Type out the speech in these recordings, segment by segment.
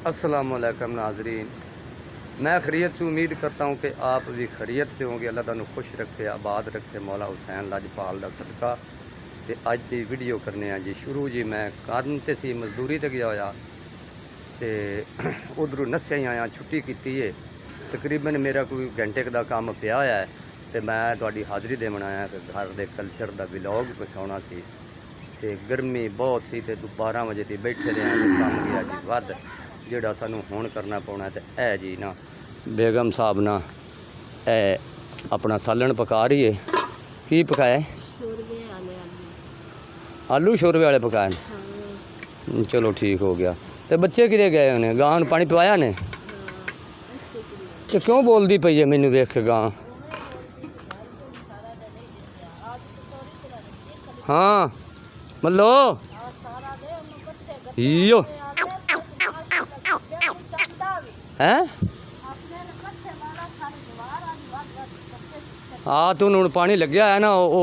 अस्सलामुअलैकुम नाजरीन, मैं खैरियत से उम्मीद करता हूँ कि आप भी खैरियत से होंगे। अल्लाह तुहानू खुश रखे, आबाद रखे, मौला हुसैन लजपाल का सदका। तो अज की वीडियो करने जी शुरू जी। मैं काम ते सी मजदूरी ते गया होया ते उधरों नस्या ही आया, छुट्टी की है। तकरीबन मेरा कोई घंटे का काम पिया होया है तो मैं तुहाडी हाज़री देवन आया कि घर के कल्चर का विलॉग पहुँचाना सी। ते गर्मी बहुत सी ते 12 बजे तक बैठे रहे तो कम गया जी वध जोड़ा सानू हुण करना पौना। तो है जी ना बेगम साहब ना ए अपना सालन पका रही है। की पकाया है? आलू शोरबे वाले पकाए ने। चलो ठीक हो गया। तो बच्चे किधे गए उन्हें? गां नूं पानी पिवाया ने? तो क्यों बोलती पई है मैनू देख के गां? हाँ मल्लो यो है हाँ तो हूँ पानी लग्या है ना वो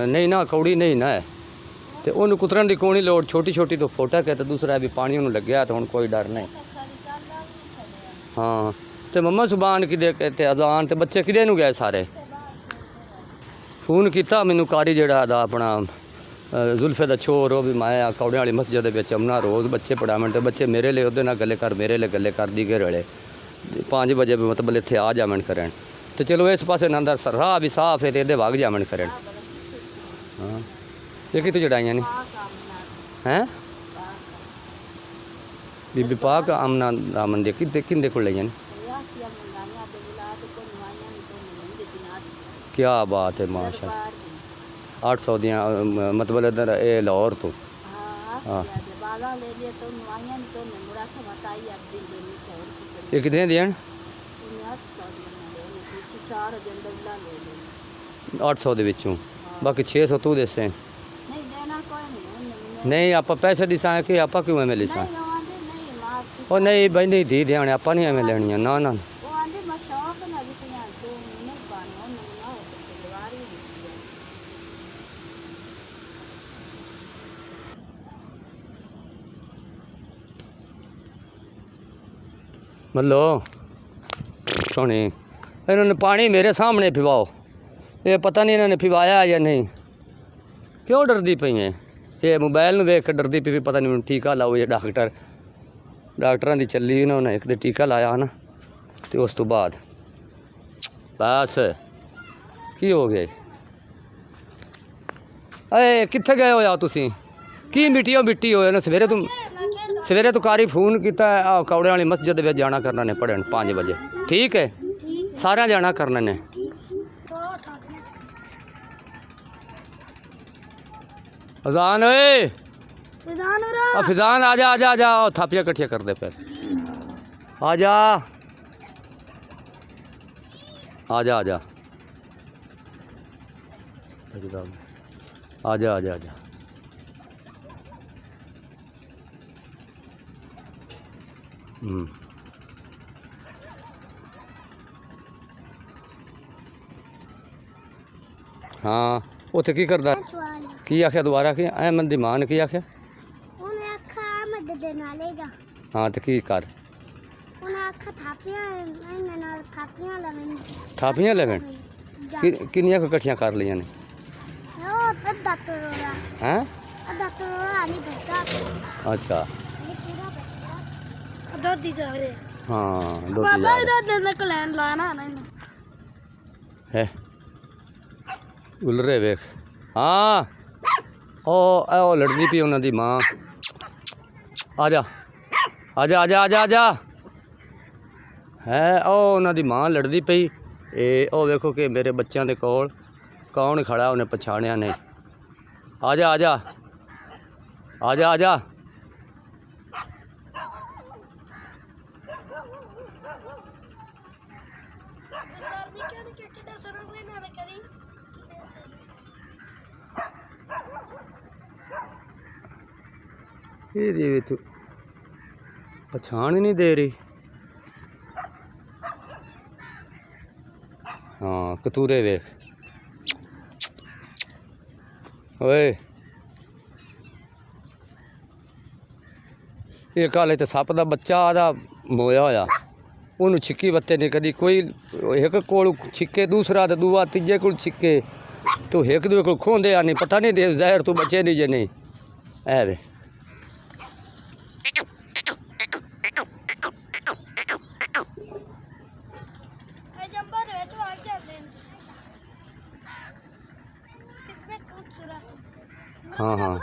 नहीं ना कौड़ी नहीं ना है तो उन्होंने कुतरन की कोई लोड़। छोटी छोटी तो फोटक है तो दूसरा भी पानी उन्होंने लग्या तो हूँ कोई डर नहीं। हाँ तो मम्मा सुबान किदे कहते अजान तो बच्चे किदे नूं गए सारे? फोन किया मैनू कारी जड़ा अपना जुल्फे का छोर वो भी मैं कौड़े वाली मस्जिद में अमना रोज़ बच्चे पढ़ावन तो बच्चे मेरे लिए उहदे नाल गल्ले कर मेरे लिए गल्ले कर दी घेर वेले 5 बजे भी मतलब इत्थे आ जावन करन। तो चलो इस पासे अंदर राह भी साफ है तो इहदे वग जावन करन। हाँ ये कितों चढ़ाइया ने हैं? बीबी पाक आमना रामन दे किंदे को लईयां ने? क्या बात है माशा 800 दियाँ मतलब इधर ये लाहौर तो हाँ ये कितने दियां? 800 दे विचों बाकी 600 तू देसे नहीं आप पैसे दिसा कि आप क्यों एवं लिसा? और नहीं भाई नहीं धी ध्यान आप नहीं एवं लेनी ना ना। मल्लो सोनी इन्होंने पानी मेरे सामने पिवाओ। ये पता नहीं इन्होंने पिवाया या नहीं। क्यों डरदी पई है? ये मोबाइल में वेख डरदी पई पता नहीं टीका लाओ। ये डॉक्टर की चली इन्होंने एक टीका लाया ना तो उस तो बाद बस की हो गया। अरे कित्थे गए हो तुसी? की मिट्टी हो ना सवेरे तो कारी फोन किया कौड़े वाली मस्जिद में जाना करना ने पढ़न 5 बजे। ठीक है सारा जाना करना ने। अजान ओए फिजान आजा आजा आजा थापियाँ कट्ठिया कर दे फिर आजा आजा आजा आजा आजा आजा हाँ उत्थे की करदा की आख्या दोबारा की अहमद दी मां ने की आख्या? हाँ तो की कर थापियाँ लेवन किनिया को कट्ठियां कर लिया ने? हैं अच्छा हाँ है उलरे वेख। हाँ ओ लड़दी पी उन्हों दी मां। आजा आजा आजा आजा आजा है ओ उन्हों दी मां लड़दी पई। ओ वेखो कि मेरे बच्चों के कोल कौन खड़ा उन्हें पछाणिया नहीं। आजा आजा आजा आजा ये तू पछाण ही नहीं दे रही। हाँ कतूरे वेख ओए एक हाले तो सप का बच्चा आदा मोया होया उन्होंने छिक्की वत्ते ने कदी कोई एक कोल छिक्के दूसरा तो दूआ तीजे को छिक्के तो एक दूए को खोंदे आ नहीं पता नहीं दे जहर तो बचे नहीं जे नहीं है वे हाँ हाँ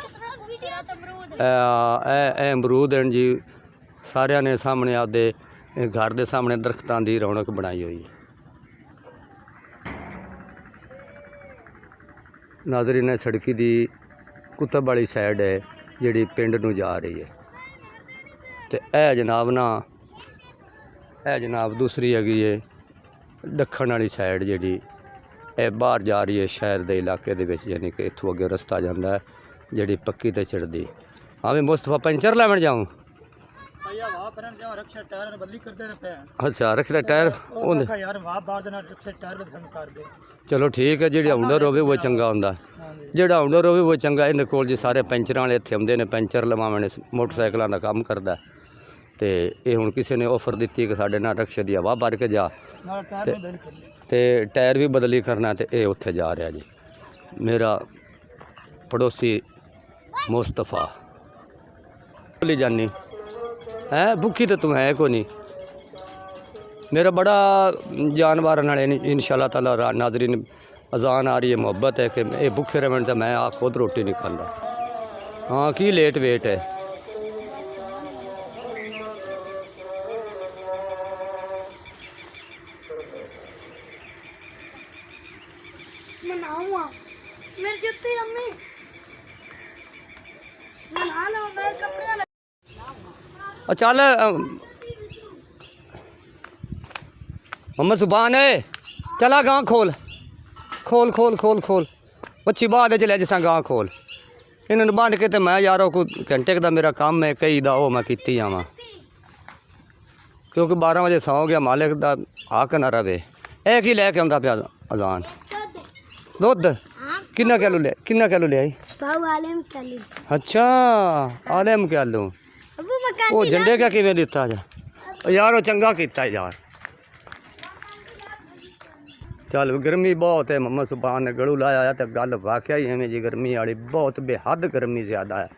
अमरूद हैं जी सारिया ने सामने आपदे घर के सामने दरख्तां की रौनक बनाई हुई है। नाज़रीन सड़की दी कुतब वाली साइड है जिहड़ी पिंड नूं जा रही है तो यह जनाब ना दूसरी हैगी है दखण वाली साइड जिहड़ी यह बाहर जा रही है शहर के इलाके दे विच यानी कि इत्थों अगे रस्ता जाता है जिहड़ी पक्की ते चढ़दी। हाँ भी मुस्तफा पंचर लैवन जाऊँ अच्छा रखदा टायर चलो ठीक है जी आउंडर होवे वो चंगा हुंदा जेड़ा आउंडर होवे वो चंगा इहदे कोल जी सारे पंचर वाले इत्थे आउंदे ने पंचर लवावण मोटरसाइकिलों का काम करदा ते ये हुण किसी ने ऑफर दित्ती कि साडे नाल रक्शे दी हवा भर के जा ते टायर भी बदली करना ते ये उत्थे जा रहा जी मेरा पड़ोसी मुस्तफा बोली जानी है भुखी तो तू है को नहीं मेरा बड़ा जानवर नाल इंशाअल्लाह ताला नाज़रीन अजान आ रही है मोहब्बत है कि ये भुखे रहन तो मैं आप खुद रोटी नहीं खाता। हाँ की लेट वेट है चल मोहम्मद सुभान है चला गां खोल खोल खोल खोल खोल अच्छी बात है चलिया जिसा गां खोल इन्होंने बंद के तो मैं यारों को घंटे का मेरा काम है कई दा वो मैं की आवा क्योंकि 12 बजे सौ गया मालिक का आक ना रवे ए की लैके आंदा पिया अजान दुध किन्ना किलो ले आई अच्छा आलम क्या लूँ वो झंडे का किवें दिता जा यार वो चंगा किता यार चल गर्मी बहुत है मोहम्मद सुभान ने गड़ू लाया तो गल वाकया ही एवं जी गर्मी वाली बहुत बेहद गर्मी ज़्यादा है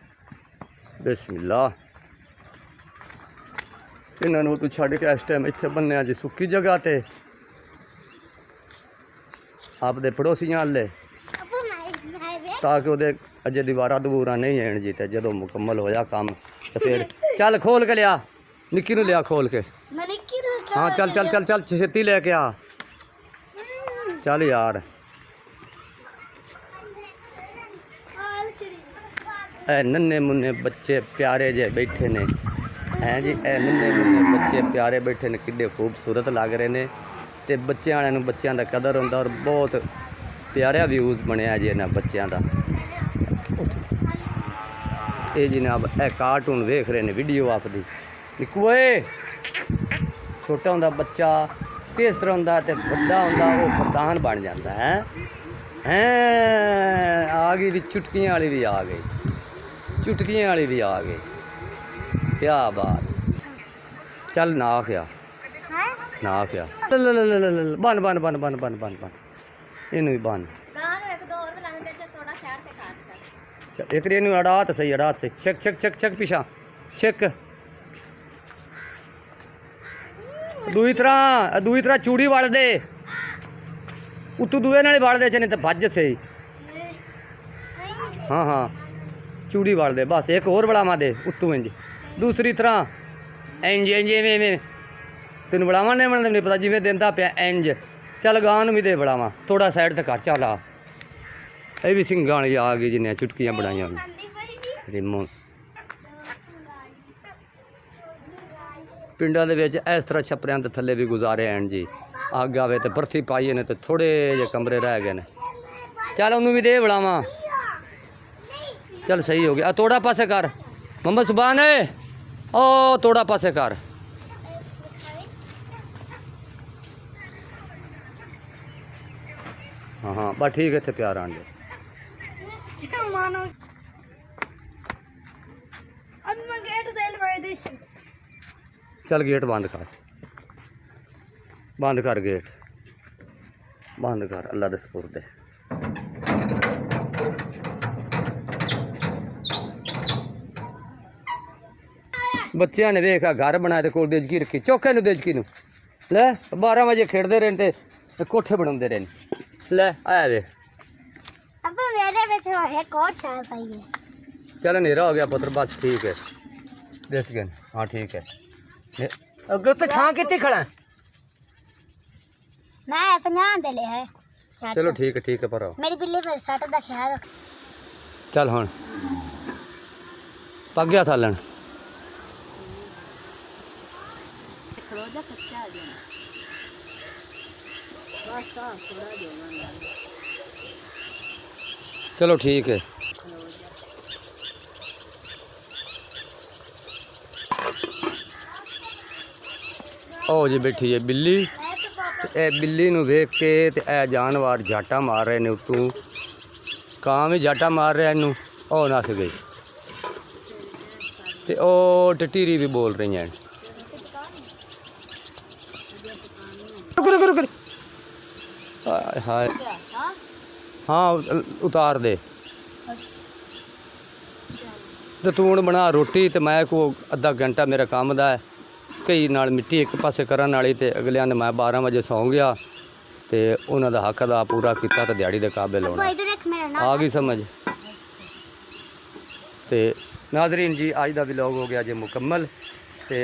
बिस्मिल्लाह इन्होंने तू छड़ के इस टाइम इत्थे बनने जी सुक्की जगह ते आपदे पड़ोसियां ले ताकि वो अजे दीवारा दबूरा नहीं आन जी तो जो मुकम्मल होया काम तो फिर चल खोल के लिया निक्की नूं लिया खोल के हाँ चल चल चल चल छेती लेके आ चल यार ए नन्हे मुन्ने बच्चे प्यारे जे बैठे ने हैं जी ए नन्हे मुन्ने बच्चे प्यारे बैठे ने किड्डे खूबसूरत लग रहे ने ते बच्चे वाले नूं बच्चों का कदर होंदा और बहुत प्यारा व्यूज़ बनया जी इन्हां बच्चों का ये जनाब ए कार्टून वेख रहे हैं वीडियो आपदी निक्कू छोटा होंदा बच्चा किस तरह होंदा ते बड़ा होंदा वो कप्तान बन जाता है आ गई भी चुटकियां वाली भी आ गई चुटकियां वाली भी आ गई क्या बात चल ना क्या बन बन बन बन बन बन बन इनू भी बन एक अड़ात सही छक छक छक छक पिछा छक दूई तरह चूड़ी वड़ दे उतू दूए नाल वड़ दे नहीं तो भज सही हाँ हाँ चूड़ी वड़ दे बस एक होर बढ़ावा दे उतू इंज दूसरी तरह इंज इंज इवें तेन बढ़ावा नहीं पता जिमें देंदा पिया इंज चल गां भी दे बढ़ावा थोड़ा साइड तक कर चल आ ये भी सिंगां वाली आ गई जिन्हें चुटकियां बनाई रिमो पिंडा दे विच इस तरह छपरियां के थले भी गुजारे हैं जी अग आवे तो बरथी पाई ने तो थोड़े जे कमरे रह गए ने चल उन्होंने भी दे बढ़ावा चल सही हो गया तोड़ा पासे कर मोहम्मद सुभान है ओ तोड़ा पासे कर हाँ हाँ बस ठीक है प्यार आन दे अब मैं गेट दे लवाई दी चल गेट बंद कर गेट बंद कर अल्लाह दे सपुर्द है। बच्चों ने वेखा घर बनाया तो कोल देजकी रखी चौके नूं देजकी नूं लै 12 बजे खेडते रहे ते कोठे बनाते रहे लै आया वे अब मेरे विच एक और साल पाई है। चल हनेरा हो गया पुत्र बस ठीक है देख गए हाँ ठीक है अगर तो छां कितनी खड़ा है मैं 50 दे ले है चलो ठीक है पर आओ। मेरी बिल्ली पर सट दा ख्याल रख। चल हुण पक गया थालन चलो ठीक है ओ जी बैठी है बिल्ली ए बिल्ली नूं वेख के ते ए जानवर जाटा मार रहे ने उतों ਕਾਂ भी जाटा मार रहा इनू ओ नस गई ते ओ टटीरी भी बोल रही हैं हाय हाँ उतार दे तो तू हुण बना रोटी तो मैं को अद्धा घंटा मेरा काम दा है कई नाल मिट्टी एक पासे करन वाली ते अगलियां ने मैं 12 बजे सौ गया ते उन्हां दा हक दा पूरा कीता ते दिहाड़ी दे काबिल होना आ गई समझ। ते नाज़रीन जी अज दा व्लॉग हो गया जी मुकम्मल ते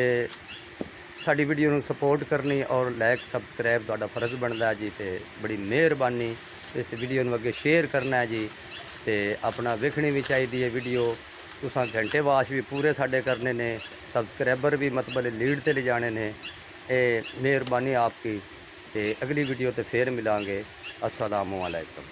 साडी वीडियो नूं सपोर्ट करनी और लाइक सबसक्राइब तुहाडा फर्ज बनदा है जी ते बड़ी मेहरबानी इस वीडियो नूं अगे शेयर करना है जी ते अपना वेखनी भी चाहिए है वीडियो तुसां घंटे वाश भी पूरे साडे करने ने सबसक्राइबर भी मतलब लीड ते ले जाने ने ये मेहरबानी आपकी ते अगली वीडियो ते फिर मिलांगे अस्सलामु अलैकुम।